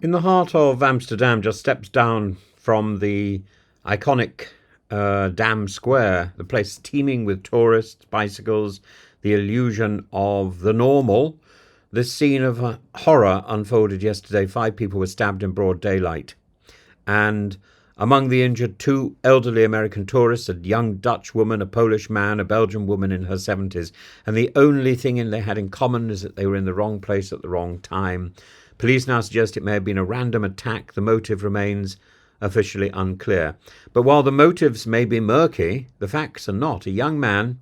In the heart of Amsterdam, just steps down from the iconic Dam Square, the place teeming with tourists, bicycles, the illusion of the normal. This scene of horror unfolded yesterday. 5 people were stabbed in broad daylight. And among the injured, 2 elderly American tourists, a young Dutch woman, a Polish man, a Belgian woman in her 70s. And the only thing they had in common is that they were in the wrong place at the wrong time. Police now suggest it may have been a random attack. The motive remains officially unclear. But while the motives may be murky, the facts are not. A young man,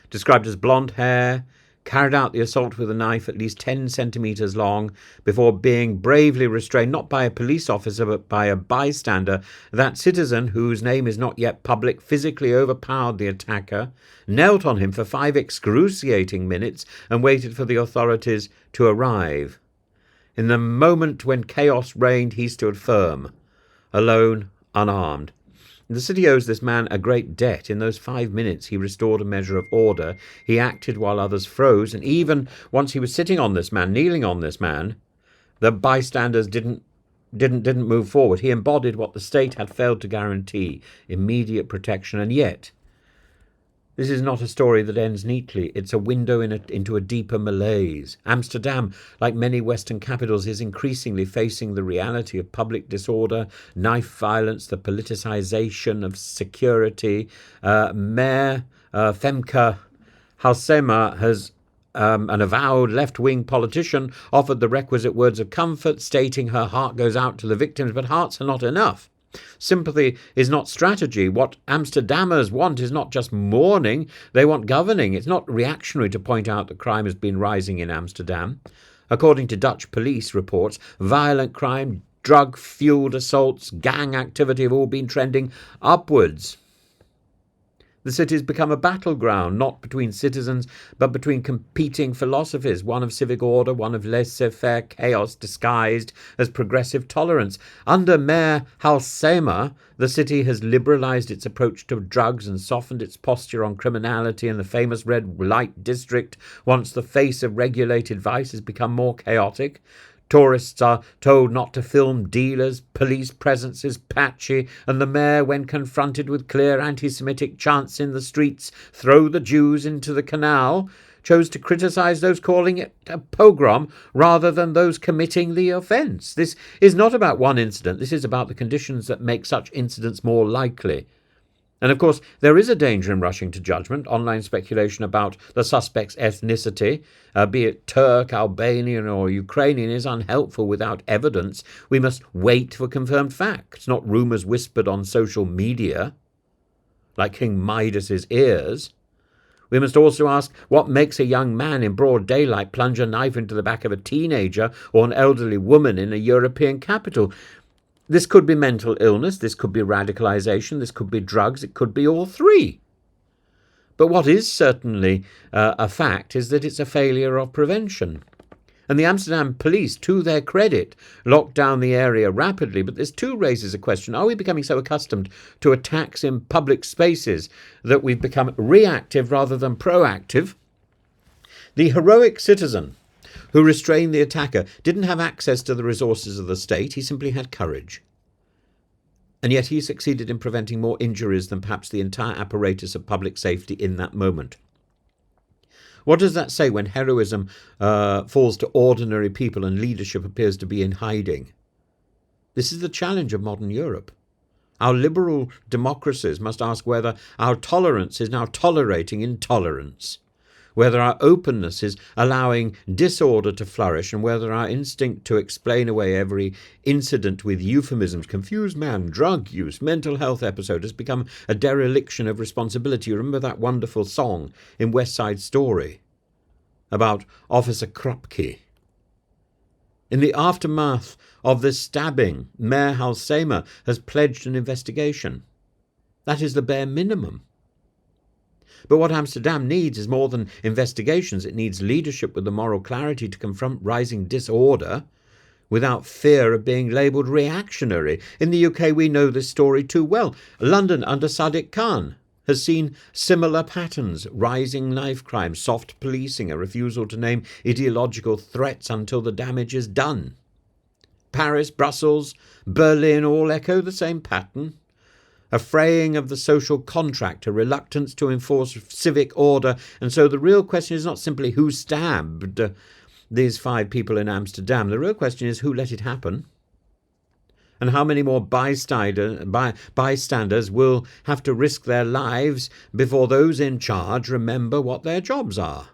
described as blonde hair, carried out the assault with a knife at least 10 centimetres long before being bravely restrained, not by a police officer but by a bystander. That citizen, whose name is not yet public, physically overpowered the attacker, knelt on him for 5 excruciating minutes and waited for the authorities to arrive. In the moment when chaos reigned, he stood firm, alone, unarmed. The city owes this man a great debt. In those 5 minutes, he restored a measure of order. He acted while others froze, and even once he was sitting on this man, kneeling on this man, the bystanders didn't move forward. He embodied what the state had failed to guarantee: immediate protection. And yet, this is not a story that ends neatly. It's a window into a deeper malaise. Amsterdam, like many Western capitals, is increasingly facing the reality of public disorder, knife violence, the politicization of security. Mayor Femke Halsema has an avowed left-wing politician, offered the requisite words of comfort, stating her heart goes out to the victims, but hearts are not enough. Sympathy is not strategy. What Amsterdammers want is not just mourning, they want governing. It's not reactionary to point out that crime has been rising in Amsterdam. According to Dutch police reports, violent crime, drug-fueled assaults, gang activity have all been trending upwards. The city's become a battleground, not between citizens, but between competing philosophies, one of civic order, one of laissez-faire chaos disguised as progressive tolerance. Under Mayor Halsema, the city has liberalised its approach to drugs and softened its posture on criminality, and the famous red light district, once the face of regulated vice, has become more chaotic. Tourists are told not to film dealers, police presence is patchy, and the mayor, when confronted with clear anti-Semitic chants in the streets, "Throw the Jews into the canal," chose to criticise those calling it a pogrom rather than those committing the offence. This is not about one incident. This is about the conditions that make such incidents more likely. And of course, there is a danger in rushing to judgment. Online speculation about the suspect's ethnicity, be it Turk, Albanian or Ukrainian, is unhelpful without evidence. We must wait for confirmed facts, not rumours whispered on social media, like King Midas's ears. We must also ask what makes a young man in broad daylight plunge a knife into the back of a teenager or an elderly woman in a European capital. This could be mental illness, this could be radicalisation, this could be drugs, it could be all three. But what is certainly a fact is that it's a failure of prevention. And the Amsterdam police, to their credit, locked down the area rapidly. But this too raises a question: are we becoming so accustomed to attacks in public spaces that we've become reactive rather than proactive? The heroic citizen who restrained the attacker didn't have access to the resources of the state. He simply had courage. And yet he succeeded in preventing more injuries than perhaps the entire apparatus of public safety in that moment. What does that say when heroism falls to ordinary people and leadership appears to be in hiding? This is the challenge of modern Europe. Our liberal democracies must ask whether our tolerance is now tolerating intolerance, whether our openness is allowing disorder to flourish, and whether our instinct to explain away every incident with euphemisms, confused man, drug use, mental health episode, has become a dereliction of responsibility. You remember that wonderful song in West Side Story about Officer Krupke? In the aftermath of this stabbing, Mayor Halsema has pledged an investigation. That is the bare minimum. But what Amsterdam needs is more than investigations. It needs leadership with the moral clarity to confront rising disorder without fear of being labelled reactionary. In the UK, we know this story too well. London, under Sadiq Khan, has seen similar patterns: rising knife crime, soft policing, a refusal to name ideological threats until the damage is done. Paris, Brussels, Berlin all echo the same pattern. A fraying of the social contract, a reluctance to enforce civic order. And so the real question is not simply who stabbed these 5 people in Amsterdam. The real question is who let it happen, and how many more bystanders will have to risk their lives before those in charge remember what their jobs are.